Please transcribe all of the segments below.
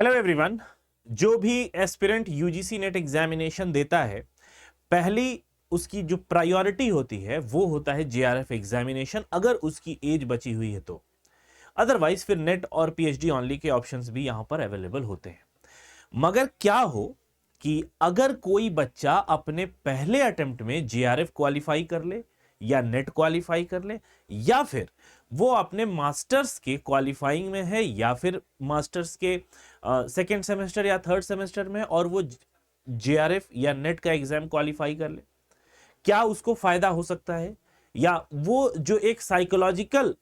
Hello everyone. जो भी aspirant UGC net examination देता है, पहली उसकी जो प्रायोरिटी होती है वो होता है जेआरएफ एग्जामिनेशन, अगर उसकी एज बची हुई है तो। अदरवाइज फिर नेट और पीएचडी ओनली के ऑप्शंस भी यहां पर अवेलेबल होते हैं। मगर क्या हो कि अगर कोई बच्चा अपने पहले अटेम्प्ट में जेआरएफ क्वालिफाई कर ले या नेट क्वालिफाई कर ले, या फिर वो अपने मास्टर्स के क्वालिफाइंग में है या फिर मास्टर्स के सेकेंड सेमेस्टर या थर्ड सेमेस्टर में, और वो जेआरएफ या नेट का एग्जाम क्वालिफाई कर ले, क्या उसको फायदा हो सकता है? या वो जो एक साइकोलॉजिकल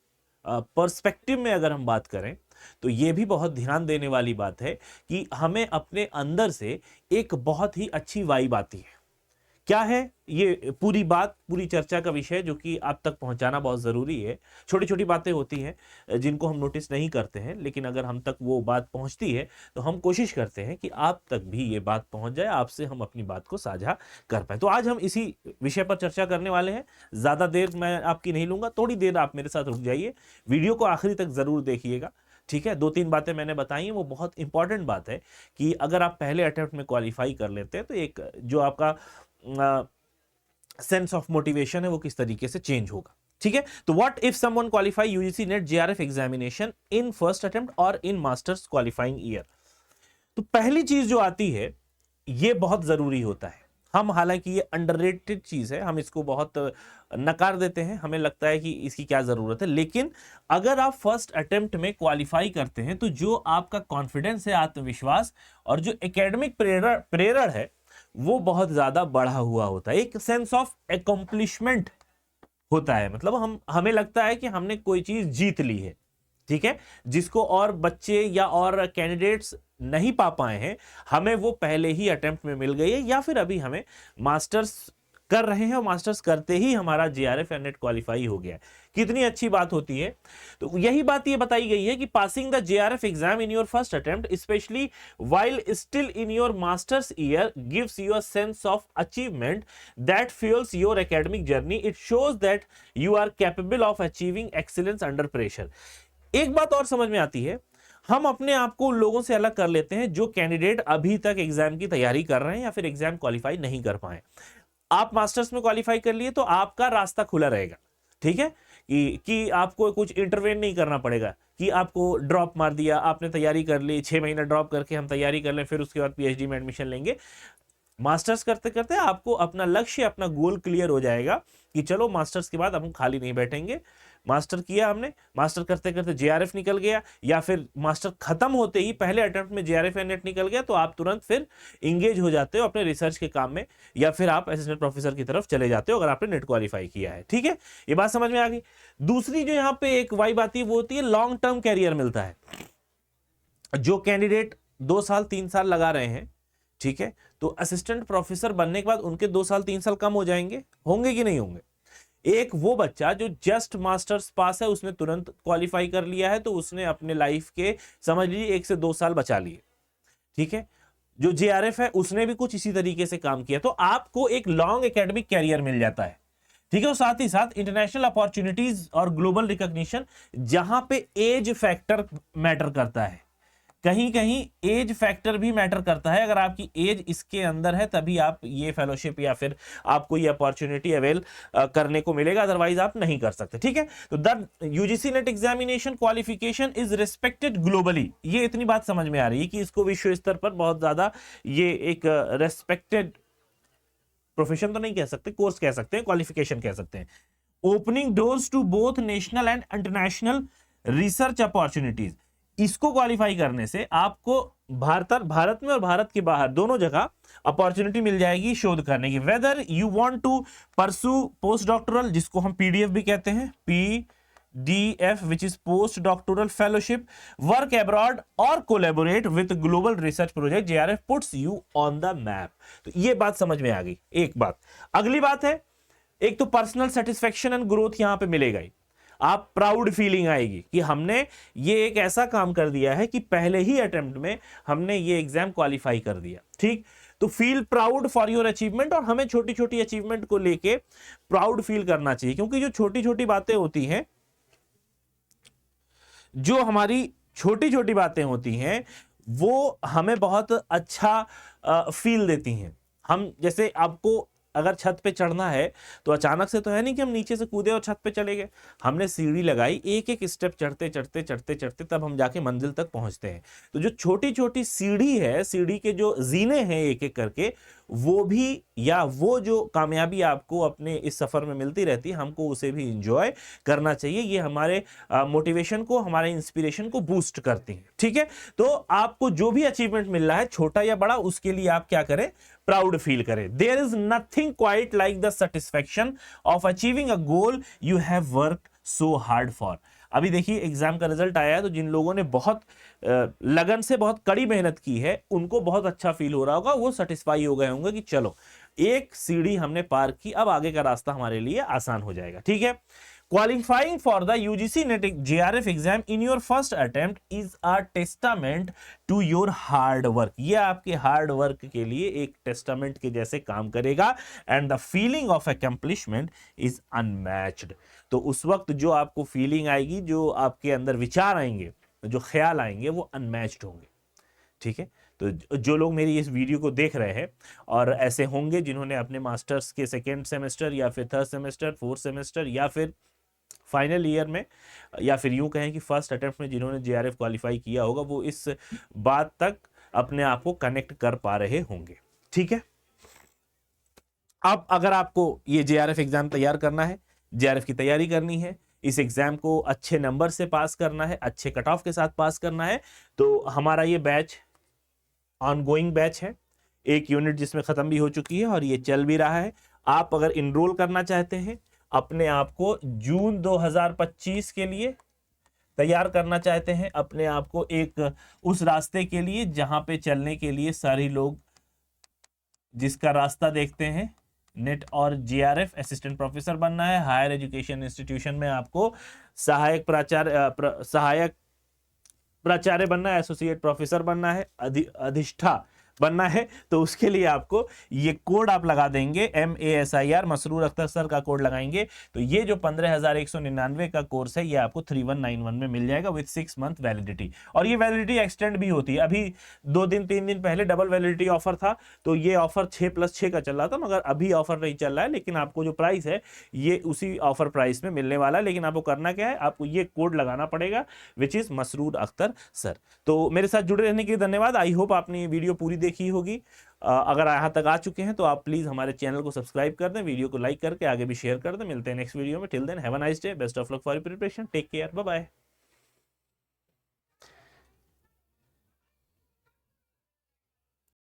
पर्सपेक्टिव में अगर हम बात करें तो ये भी बहुत ध्यान देने वाली बात है कि हमें अपने अंदर से एक बहुत ही अच्छी वाइब आती है। क्या है ये पूरी बात, पूरी चर्चा का विषय जो कि आप तक पहुंचाना बहुत जरूरी है। छोटी छोटी बातें होती हैं जिनको हम नोटिस नहीं करते हैं, लेकिन अगर हम तक वो बात पहुंचती है तो हम कोशिश करते हैं कि आप तक भी ये बात पहुंच जाए, आपसे हम अपनी बात को साझा कर पाए। तो आज हम इसी विषय पर चर्चा करने वाले हैं। ज्यादा देर मैं आपकी नहीं लूंगा, थोड़ी देर आप मेरे साथ रुक जाइए, वीडियो को आखिरी तक जरूर देखिएगा। ठीक है, 2-3 बातें मैंने बताई हैं, वो बहुत इंपॉर्टेंट बात है कि अगर आप पहले अटेम्प्ट में क्वालिफाई कर लेते हैं तो एक जो आपका सेंस ऑफ मोटिवेशन है वो किस तरीके से चेंज होगा। ठीक है, तो what if someone qualify UGC net JRF examination in first attempt और इन मास्टर्स क्वालिफाइंग ईयर। तो पहली चीज जो आती है ये बहुत जरूरी होता है। हम हालांकि ये अंडररेटेड चीज है, हम इसको बहुत नकार देते हैं, हमें लगता है कि इसकी क्या जरूरत है, लेकिन अगर आप फर्स्ट अटेम्प्ट में क्वालिफाई करते हैं तो जो आपका कॉन्फिडेंस है, आत्मविश्वास और जो एकेडमिक प्रेरणा है वो बहुत ज्यादा बढ़ा हुआ होता है। एक सेंस ऑफ अकम्प्लिशमेंट होता है, मतलब हमें लगता है कि हमने कोई चीज जीत ली है। ठीक है, जिसको और बच्चे या और कैंडिडेट्स नहीं पा पाए हैं, हमें वो पहले ही अटेम्प्ट में मिल गई है, या फिर अभी हमें मास्टर्स कर रहे हैं और मास्टर्स करते ही हमारा जेआरएफ या नेट क्वालिफाई हो गया है। कितनी अच्छी बात होती है। तो यही बात ये बताई गई है कि passing the JRF exam in your first attempt specially while still in your masters year gives you a sense of achievement that fuels your academic journey. It shows that you are capable of achieving excellence under pressure. एक बात और समझ में आती है, हम अपने आप को उन लोगों से अलग कर लेते हैं जो कैंडिडेट अभी तक एग्जाम की तैयारी कर रहे हैं या फिर एग्जाम क्वालिफाई नहीं कर पाए। आप मास्टर्स में क्वालिफाई कर लिए तो आपका रास्ता खुला रहेगा। ठीक है, कि आपको कुछ इंटरवेन नहीं करना पड़ेगा कि आपको ड्रॉप मार दिया, आपने तैयारी कर ली, 6 महीना ड्रॉप करके हम तैयारी कर लें, फिर उसके बाद पीएचडी में एडमिशन लेंगे। मास्टर्स करते करते आपको अपना लक्ष्य, अपना गोल क्लियर हो जाएगा कि चलो मास्टर्स के बाद अब हम खाली नहीं बैठेंगे। मास्टर किया हमने, मास्टर करते करते जेआरएफ निकल गया, या फिर मास्टर खत्म होते ही पहले अटेम्प्ट में जेआरएफ या नेट निकल गया, तो आप तुरंत फिर इंगेज हो जाते हो अपने रिसर्च के काम में, या फिर आप असिस्टेंट प्रोफेसर की तरफ चले जाते हो अगर आपने नेट क्वालिफाई किया है। ठीक है, ये बात समझ में आ गई। दूसरी जो यहाँ पे एक वाइब आती है वो होती है लॉन्ग टर्म कैरियर मिलता है। जो कैंडिडेट 2 साल 3 साल लगा रहे हैं, ठीक है, तो असिस्टेंट प्रोफेसर बनने के बाद उनके 2 साल 3 साल कम हो जाएंगे, होंगे कि नहीं होंगे? एक वो बच्चा जो जस्ट मास्टर्स पास है, उसने तुरंत क्वालिफाई कर लिया है, तो उसने अपने लाइफ के समझ लीजिए 1 से 2 साल बचा लिए। ठीक है, जो जेआरएफ है उसने भी कुछ इसी तरीके से काम किया, तो आपको एक लॉन्ग एकेडमिक कैरियर मिल जाता है। ठीक है, और साथ ही साथ इंटरनेशनल अपॉर्चुनिटीज और ग्लोबल रिकॉग्निशन, जहां पे एज फैक्टर मैटर करता है। कहीं कहीं एज फैक्टर भी मैटर करता है। अगर आपकी एज इसके अंदर है तभी आप ये फेलोशिप या फिर आपको ये अपॉर्चुनिटी अवेल करने को मिलेगा, अदरवाइज आप नहीं कर सकते। ठीक है, तो the UGC net examination qualification is respected globally. ये इतनी बात समझ में आ रही है कि इसको विश्व स्तर पर बहुत ज्यादा ये एक रेस्पेक्टेड प्रोफेशन तो नहीं कह सकते, कोर्स कह सकते हैं, क्वालिफिकेशन कह सकते हैं। Opening doors to both national and international research opportunities. इसको क्वालिफाई करने से आपको भारत में और भारत के बाहर दोनों जगह अपॉर्चुनिटी मिल जाएगी शोध करने की। Whether you want to pursue post doctoral, जिसको हम पीडीएफ भी कहते हैं, PDF which is post doctoral fellowship, work abroad और collaborate with global research project, JRF puts you on the map. तो ये बात समझ में आ गई। एक बात, अगली बात है, एक तो पर्सनल सेटिस्फेक्शन एंड ग्रोथ यहां पे मिलेगा ही। आप प्राउड फीलिंग आएगी कि हमने ये एक ऐसा काम कर दिया है कि पहले ही अटेम्प्ट में हमने ये एग्जाम क्वालिफाई कर दिया। ठीक, तो feel proud for your achievement, और हमें छोटी छोटी अचीवमेंट को लेके प्राउड फील करना चाहिए, क्योंकि जो छोटी छोटी बातें होती हैं, जो हमारी छोटी छोटी बातें होती हैं, वो हमें बहुत अच्छा फील देती हैं। हम जैसे आपको अगर छत पे चढ़ना है तो अचानक से तो है नहीं कि हम नीचे से कूदे और छत पे चले गए, हमने सीढ़ी लगाई, एक एक स्टेप चढ़ते चढ़ते चढ़ते चढ़ते तब हम जाके मंजिल तक पहुंचते हैं। तो जो छोटी छोटी सीढ़ी है, सीढ़ी के जो जीने हैं एक एक करके, वो भी, या वो जो कामयाबी आपको अपने इस सफर में मिलती रहती है, हमको उसे भी इंजॉय करना चाहिए। ये हमारे मोटिवेशन को, हमारे इंस्पिरेशन को बूस्ट करती है। ठीक है, तो आपको जो भी अचीवमेंट मिल रहा है छोटा या बड़ा, उसके लिए आप क्या करें, प्राउड फील करें। There is nothing quite like the satisfaction of achieving a goal you have work so hard for. अभी देखिए एग्जाम का रिजल्ट आया है, तो जिन लोगों ने बहुत लगन से बहुत कड़ी मेहनत की है उनको बहुत अच्छा फील हो रहा होगा, वो सेटिस्फाई हो गए होंगे कि चलो एक सीढ़ी हमने पार की, अब आगे का रास्ता हमारे लिए आसान हो जाएगा। ठीक है, qualifying for the UGC NET JRF exam in your first attempt is a testament to your hard work। ये आपके हार्ड वर्क के लिए एक टेस्टामेंट के जैसे काम करेगा। And the feeling of accomplishment is unmatched। तो उस वक्त जो आपको फीलिंग आएगी, जो आपके अंदर विचार आएंगे, जो ख्याल आएंगे, वो अनमैच्ड होंगे। ठीक है, तो जो लोग मेरी इस वीडियो को देख रहे हैं और ऐसे होंगे जिन्होंने अपने मास्टर्स के सेकेंड सेमेस्टर या फिर थर्ड सेमेस्टर, फोर्थ सेमेस्टर या फिर फाइनल ईयर में, या फिर यूं कहें कि फर्स्ट अटेम्प्ट में जिन्होंने जेआरएफ क्वालिफाई किया होगा, वो इस बात तक अपने आप को कनेक्ट कर पा रहे होंगे। ठीक है, अब अगर आपको ये जेआरएफ एग्जाम तैयार करना है, जेआरएफ की तैयारी करनी है, इस एग्जाम को अच्छे नंबर से पास करना है, अच्छे कट ऑफ के साथ पास करना है, तो हमारा ये बैच ऑनगोइंग बैच है। एक यूनिट जिसमें खत्म भी हो चुकी है और ये चल भी रहा है। आप अगर इनरोल करना चाहते हैं, अपने आप को जून 2025 के लिए तैयार करना चाहते हैं, अपने आप को एक उस रास्ते के लिए जहां पे चलने के लिए सारे लोग जिसका रास्ता देखते हैं, नेट और जेआरएफ, असिस्टेंट प्रोफेसर बनना है, हायर एजुकेशन इंस्टीट्यूशन में आपको सहायक प्राचार्य बनना है, एसोसिएट प्रोफेसर बनना है, अधिष्ठा बनना है, तो उसके लिए आपको ये कोड आप लगा देंगे MASIR, मसरूर अख्तर सर का कोड लगाएंगे, तो ये जो 15,199 का कोर्स है ये आपको 3191 में मिल जाएगा विद 6 मंथ वैलिडिटी। और ये वैलिडिटी एक्सटेंड भी होती है। अभी 2-3 दिन पहले डबल वैलिडिटी ऑफर था, तो ये ऑफर 6+6 का चल रहा था, मगर अभी ऑफर नहीं चल रहा है, लेकिन आपको जो प्राइस है ये उसी ऑफर प्राइस में मिलने वाला है। लेकिन आपको करना क्या है, आपको ये कोड लगाना पड़ेगा which is Masroor Akhtar sir. तो मेरे साथ जुड़े रहने के लिए धन्यवाद। आई होप आपने ये वीडियो पूरी देखी होगी। अगर यहाँ तक आ चुके हैं तो आप प्लीज हमारे चैनल को सब्सक्राइब कर दें, वीडियो को लाइक करके आगे भी शेयर कर दें। मिलते हैं नेक्स्ट वीडियो में। Till then have a nice day, best of luck for your preparation, take care, bye bye.